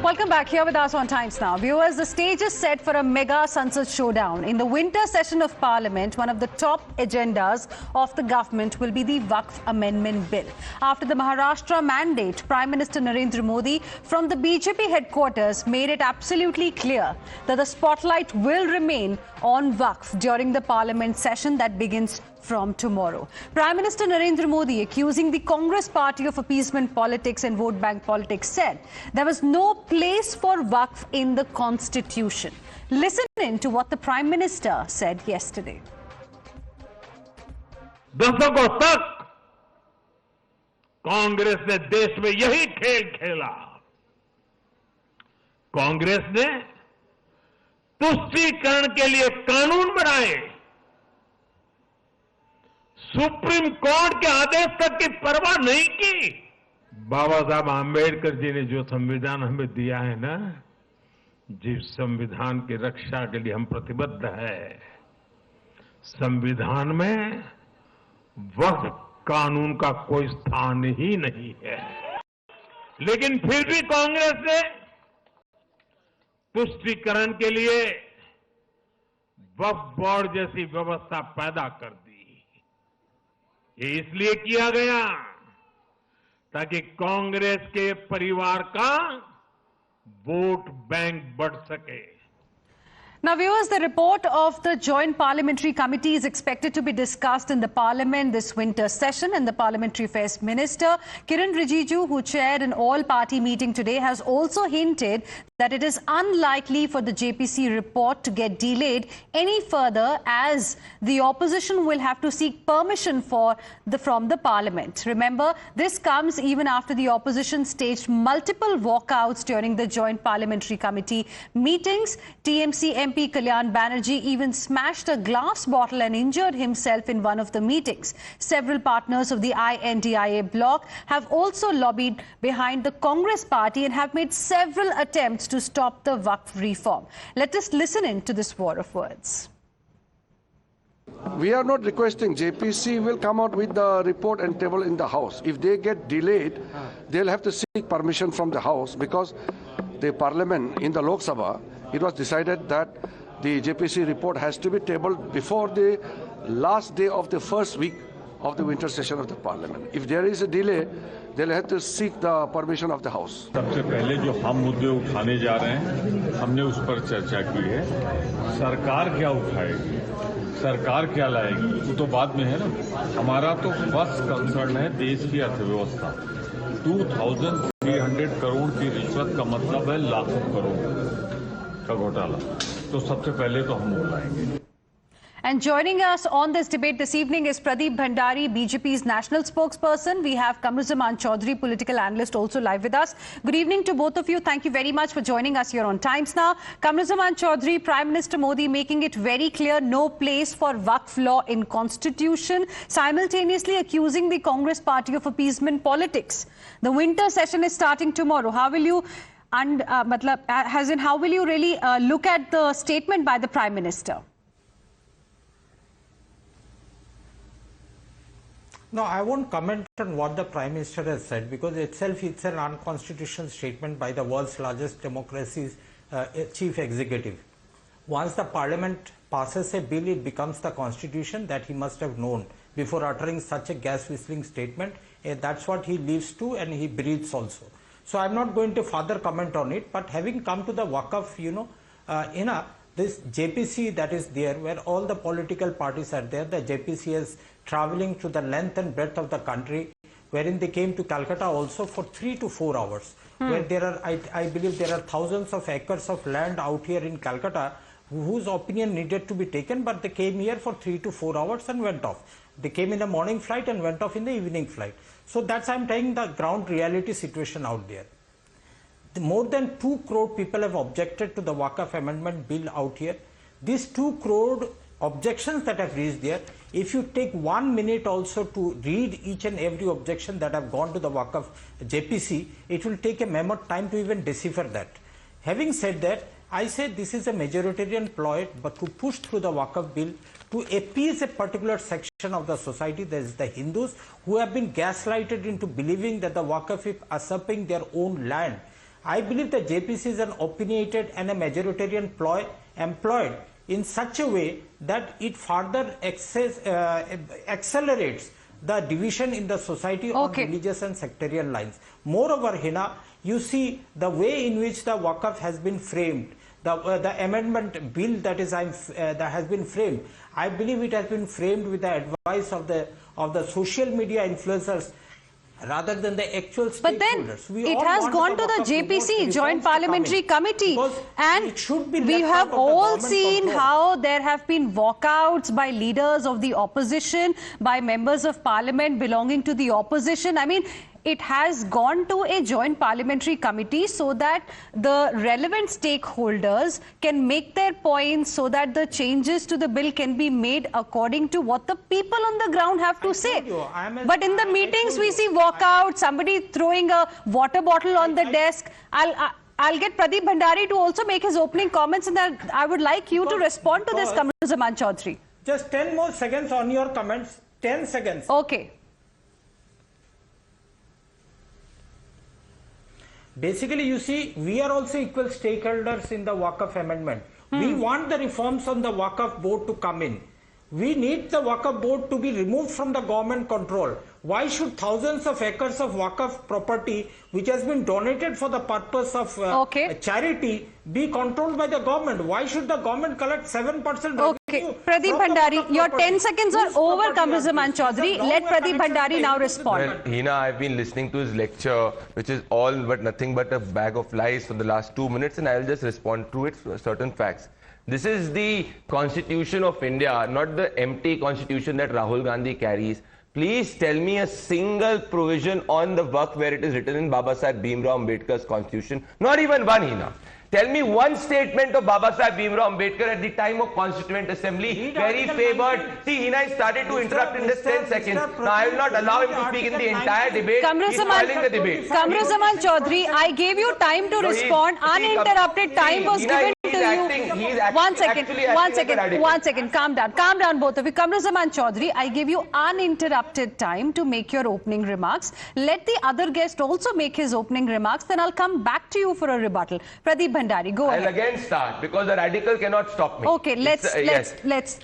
Welcome back here with us on Times Now. Viewers, the stage is set for a mega Sansad showdown. In the winter session of Parliament, one of the top agendas of the government will be the Waqf Amendment Bill. After the Maharashtra mandate, Prime Minister Narendra Modi from the BJP headquarters made it absolutely clear that the spotlight will remain on Waqf during the Parliament session that begins from tomorrow. Prime Minister Narendra Modi, accusing the Congress party of appeasement politics and vote bank politics, said there was no place for Waqf in the Constitution. Listen in to what the Prime Minister said yesterday. दशकों तक कांग्रेस ने देश में यही खेल खेला। कांग्रेस ने तुष्टीकरण के लिए कानून बनाए, सुप्रीम कोर्ट के आदेश तक की परवाह नहीं की। बाबा साहब आंबेडकर जी ने जो संविधान हमें दिया है ना, जिस संविधान की रक्षा के लिए हम प्रतिबद्ध है, संविधान में वक्फ कानून का कोई स्थान ही नहीं है। लेकिन फिर भी कांग्रेस ने तुष्टीकरण के लिए वक्फ बोर्ड जैसी व्यवस्था पैदा कर दी। ये इसलिए किया गया ताकि कांग्रेस के परिवार का वोट बैंक बढ़ सके। Now, viewers, the report of the Joint Parliamentary Committee is expected to be discussed in the Parliament this winter session, and the Parliamentary Affairs Minister, Kiren Rijiju, who chaired an all-party meeting today, has also hinted that it is unlikely for the JPC report to get delayed any further, as the opposition will have to seek permission from the Parliament. Remember, this comes even after the opposition staged multiple walkouts during the Joint Parliamentary Committee meetings. TMC MP Kalyan Banerjee even smashed a glass bottle and injured himself in one of the meetings. Several partners of the INDIA bloc have also lobbied behind the Congress party and have made several attempts to stop the Waqf reform. Let us listen in to this war of words. We are not requesting. JPC will come out with the report and table in the House. If they get delayed, they'll have to seek permission from the House, because the Parliament in the Lok Sabha, it was decided that the JPC report has to be tabled before the last day of the first week of the winter session of the Parliament. If there is a delay, they'll have to seek the permission of the House. सबसे पहले जो हम मुद्दे उठाने जा रहे हैं, हमने उस पर चर्चा की है। सरकार क्या उठाएगी, सरकार क्या लाएगी, वो तो बाद में है ना। हमारा तो बस कंसर्न है देश की अर्थव्यवस्था। 2300 करोड़ की रिश्वत का मतलब है लाखों करोड़ का घोटाला। तो सबसे पहले तो हम उठाएंगे। And joining us on this debate this evening is Pradeep Bhandari, BJP's national spokesperson. We have Kamruzaman Chaudhary, political analyst, also live with us. Good evening to both of you. Thank you very much for joining us here on Times Now. Kamruzaman Chaudhary, Prime Minister Modi making it very clear no place for Waqf law in Constitution, simultaneously accusing the Congress party of appeasement politics. The winter session is starting tomorrow. How will you how will you really look at the statement by the Prime Minister? No, I won't comment on what the Prime Minister has said, because itself it's an unconstitutional statement by the world's largest democracy's chief executive. Once the Parliament passes a bill, it becomes the Constitution. That he must have known before uttering such a gas-whistling statement. That's what he lives to, and he breathes also. So I'm not going to further comment on it, but having come to the Waqf, this JPC that is there, where all the political parties are there, the JPC is traveling to the length and breadth of the country, wherein they came to Calcutta also for 3 to 4 hours, where there are, I believe there are thousands of acres of land out here in Calcutta whose opinion needed to be taken, but they came here for 3 to 4 hours and went off. They came in the morning flight and went off in the evening flight. So that's, I'm taking the ground reality situation out there. More than 2 crore people have objected to the Waqf Amendment Bill out here. These 2 crore objections that have reached there, if you take 1 minute also to read each and every objection that have gone to the Waqf JPC, it will take a mammoth time to even decipher that. Having said that, I say this is a majoritarian ploy, but to push through the Waqf bill to appease a particular section of the society. There is the Hindus who have been gaslighted into believing that the Waqf is usurping their own land. I believe that JPC is an opinionated and a majoritarian ploy employed in such a way that it further accelerates the division in the society on religious and sectarian lines. Moreover, Hina, you see the way in which the Waqf has been framed, the amendment bill that has been framed. I believe it has been framed with the advice of the social media influencers rather than the actual stakeholders. But then it has gone to the JPC, Joint Parliamentary Committee, and we have all seen how there have been walkouts by leaders of the opposition, by members of parliament belonging to the opposition. I mean, it has gone to a joint parliamentary committee so that the relevant stakeholders can make their points, so that the changes to the bill can be made according to what the people on the ground have to say. But in the meetings we see walkouts, somebody throwing a water bottle on the desk. I'll get Pradeep Bhandari to also make his opening comments, and I would like you to respond to this, Kamruzaman Chaudhary. Just 10 more seconds on your comments. 10 seconds. Okay. Basically, you see, we are also equal stakeholders in the Waqf amendment. We want the reforms on the Waqf board to come in. We need the Waqf board to be removed from the government control. Why should thousands of acres of Waqf property, which has been donated for the purpose of charity, be controlled by the government? Why should the government collect 7% revenue? Okay, Pradeep Bhandari, your 10 seconds are over, Kamruzaman Chaudhary. Let Pradeep Bhandari now respond. Well, Hina, I've been listening to his lecture, which is all but nothing but a bag of lies for the last 2 minutes, and I'll just respond to it, certain facts. This is the Constitution of India, not the empty Constitution that Rahul Gandhi carries. Please tell me a single provision on the Waqf where it is written in Babasaheb Bhimrao Ambedkar's Constitution. Not even one, Hina. Tell me one statement of Babasaheb Bhimrao Ambedkar at the time of Constituent Assembly where he favored. See, Hina started to interrupt in this 10 seconds. Now, I will not allow him to speak in the entire debate. He's spoiling the debate. Kamruzaman Chaudhary, I gave you time to respond. Uninterrupted time was given to you. One second. Calm down, both of you. Kamruzaman Chaudhary, I gave you uninterrupted time to make your opening remarks. Let the other guest also make his opening remarks. Then I'll come back to you for a rebuttal. Pradeep Bhandari, go ahead. I'll again start because the radical cannot stop me. Okay, let's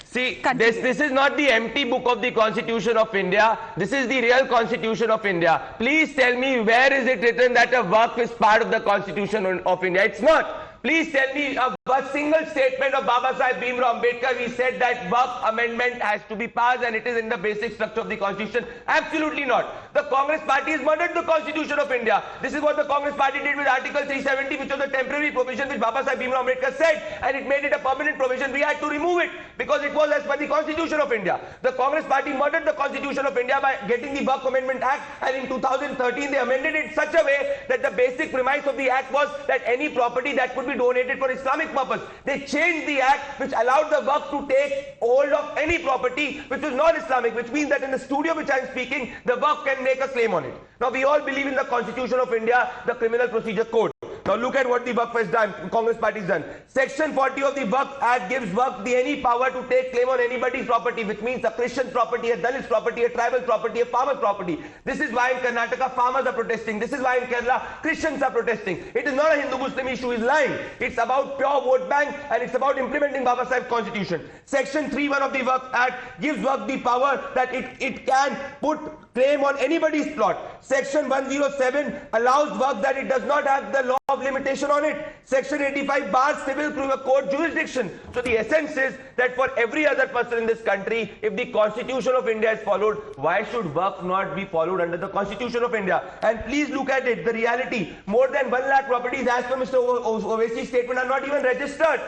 see. Continue. This is not the empty book of the Constitution of India. This is the real Constitution of India. Please tell me where is it written that a Waqf is part of the Constitution of India? It's not. Please tell me a single statement of Babasaheb Bhimrao Ambedkar. He said that Waqf amendment has to be passed and it is in the basic structure of the Constitution. Absolutely not. The Congress party has murdered the Constitution of India. This is what the Congress party did with Article 370, which was a temporary provision which Babasaheb Bhimrao Ambedkar said, and it made it a permanent provision. We had to remove it because it was as per the Constitution of India. The Congress party murdered the Constitution of India by getting the Waqf Amendment Act, and in 2013 they amended it in such a way that the basic premise of the act was that any property that could be donated for Islamic purpose. They changed the act which allowed the Waqf to take hold of any property which was not Islamic, which means that in the studio which I am speaking, the Waqf can make a claim on it. Now we all believe in the Constitution of India, the Criminal Procedure Code. Now look at what the Waqf has done, Congress party has done. Section 40 of the Waqf Act gives Waqf any power to take claim on anybody's property, which means a Christian property, a Dalit property, a tribal property, a farmer's property. This is why in Karnataka farmers are protesting. This is why in Kerala Christians are protesting. It is not a Hindu-Muslim issue, he's lying. It's about pure vote bank and it's about implementing Babasaheb's Constitution. Section 3(1) of the Waqf Act gives Waqf the power that it can put claim on anybody's plot. Section 107 allows Waqf that it does not have the law of limitation on it. Section 85 bars civil court jurisdiction. So the essence is that for every other person in this country, if the Constitution of India is followed, why should Waqf not be followed under the Constitution of India? And please look at it, the reality. More than 1 lakh properties as per Mr. Owaisi's statement are not even registered.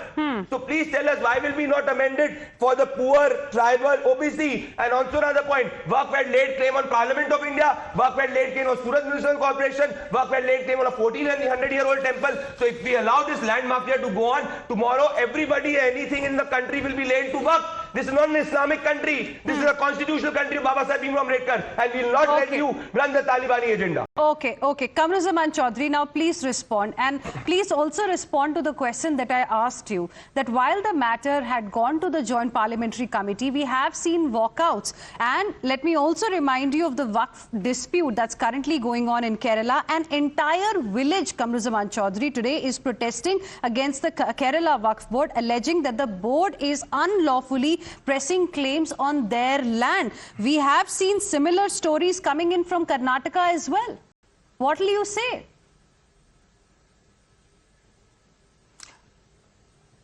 So please tell us why will we not amend it for the poor, tribal, OBC? And also another point, Waqf had laid claim on Parliament of India, Waqf had laid claim on Surat Municipal Corporation, Waqf had laid claim on a 1400-year-old temple. So if we allow this land mafia to go on, tomorrow everybody, anything in the country will be laid to Waqf. This is not an Islamic country. This is a constitutional country of Baba Saheb Bhimrao Ambedkar, and we will not let you run the Talibani agenda. Okay. Kamruzaman Chaudhary, now please respond. And please also respond to the question that I asked you, that while the matter had gone to the Joint Parliamentary Committee, we have seen walkouts. And let me also remind you of the Waqf dispute that's currently going on in Kerala. An entire village, Kamruzaman Chaudhary, today is protesting against the Kerala Waqf Board, alleging that the board is unlawfully pressing claims on their land. We have seen similar stories coming in from Karnataka as well. What will you say?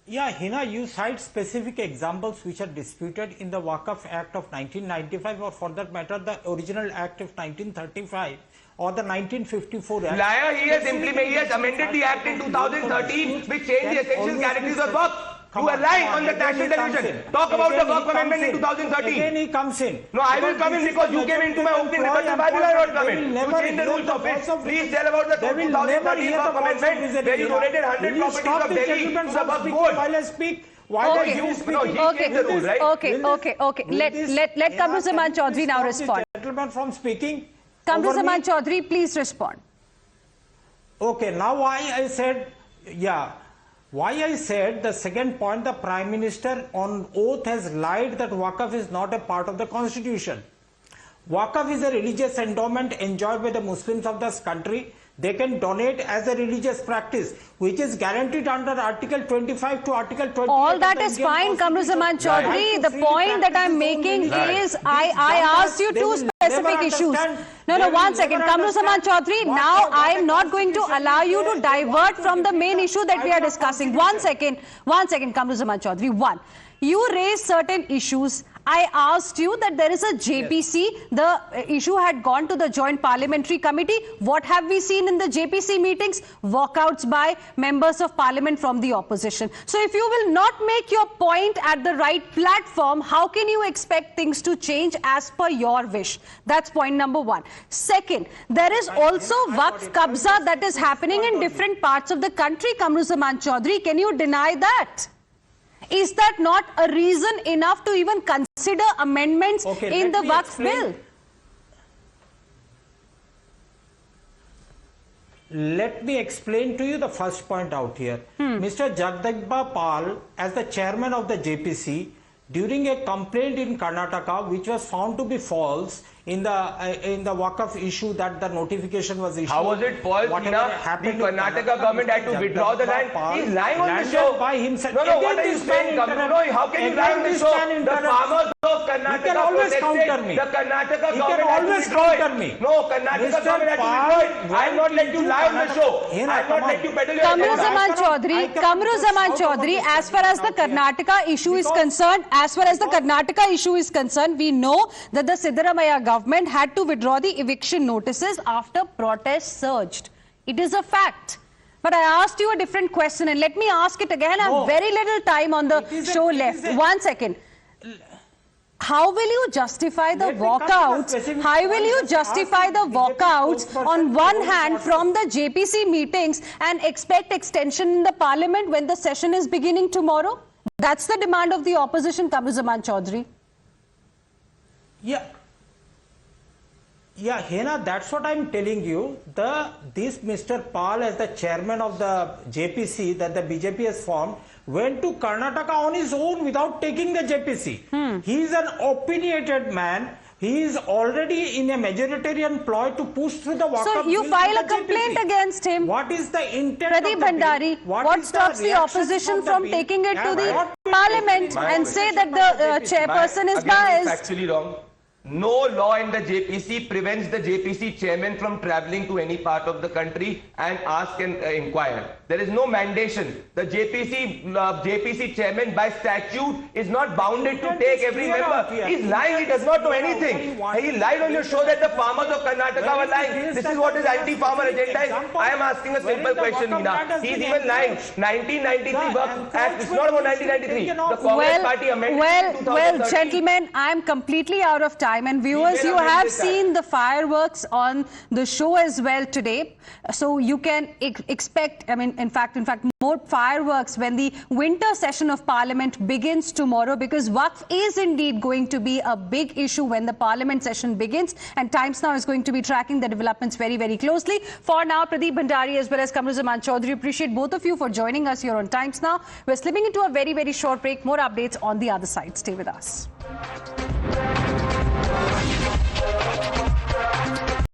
Yeah, Hina, you cite specific examples which are disputed in the Waqf Act of 1995, or for that matter, the original Act of 1935 or the 1954 Act. Liar, he has amended the Act in 2013, which changed the essential characteristics of Waqf. You are lying on the national television. Talk about the Waqf Amendment in 2013. Again he comes in. No, I will come in because you came into my opening rebuttal. Why will I not come in? You changed the rules of it. Please tell about the 2013 Waqf Amendment where you donated 100 properties of Delhi to the Waqf Board. While I speak, Let Kamruzaman Chaudhary now respond. Gentleman from speaking. Kamruzaman Chaudhary, please respond. Okay, now why I said the second point, the Prime Minister on oath has lied that Waqf is not a part of the Constitution. Waqf is a religious endowment enjoyed by the Muslims of this country. They can donate as a religious practice, which is guaranteed under Article 25 to Article 28. All that is fine, Kamruzaman Chaudhary. The point that I'm making is I asked you two specific issues. No, 1 second. Kamruzaman Chaudhary, now I am not going to allow you to divert from the main issue that we are discussing. 1 second, Kamruzaman Chaudhary. One, you raised certain issues. I asked you that there is a JPC. The issue had gone to the Joint Parliamentary Committee. What have we seen in the JPC meetings? Walkouts by members of parliament from the opposition. So if you will not make your point at the right platform, how can you expect things to change as per your wish? That's point number one. Second, there is also Waqf Qabza that is happening in different parts of the country, Kamruzaman Chaudhary. Can you deny that? Is that not a reason enough to even consider amendments in the Waqf bill? Let me explain to you the first point out here. Mr. Jagdamba Pal, as the chairman of the JPC, during a complaint in Karnataka, which was found to be false in the Waqf issue, that the notification was issued. How was it false? The Karnataka government had to withdraw the land. He's lying on the show. By himself. No, what are you saying? No, how can you lie on the show? The farmers of Karnataka protested. The Karnataka government had to withdraw it. No, Karnataka government had to withdraw it. I am not letting you lie on the show. I am not letting you peddle your agenda. Kamruzaman Chaudhary, as far as the Karnataka issue is concerned, we know that the Siddaramaiah government had to withdraw the eviction notices after protests surged. It is a fact. But I asked you a different question, and let me ask it again. I have very little time on the show left. 1 second. How will you justify the walkouts? How will you justify the walkouts on one hand from the JPC meetings and expect extension in the parliament when the session is beginning tomorrow? That's the demand of the opposition, Kamruzaman Chaudhary. Yeah, Hena, that's what I'm telling you. This Mr. Pal, as the chairman of the JPC that the BJP has formed, went to Karnataka on his own without taking the JPC. He is an opinionated man. He is already in a majoritarian ploy to push through the Waqf bill. So you file a complaint against him. What is the intent Pradeep of the Bhandari, bill? what stops the opposition from taking it to the parliament and say that the chairperson is biased? Actually wrong. No law in the JPC prevents the JPC chairman from travelling to any part of the country and ask and inquire. There is no mandation. The JPC chairman by statute is not bounded to take every member. He's lying. He does not know anything. He lied on your show that the farmers of Karnataka were lying. This is what his anti-farmer agenda is. I am asking a simple question, Meena. He's even lying. 1993 Waqf Act. It's not about 1993. The Congress party amended in 2013. Well, gentlemen, I am completely out of time. time. And viewers, you have seen the fireworks on the show as well today. So you can expect, I mean, in fact, more fireworks when the winter session of Parliament begins tomorrow, because Waqf is indeed going to be a big issue when the Parliament session begins. And Times Now is going to be tracking the developments very, very closely. For now, Pradeep Bhandari as well as Kamruzaman Chaudhary, appreciate both of you for joining us here on Times Now. We're slipping into a very, very short break. More updates on the other side. Stay with us.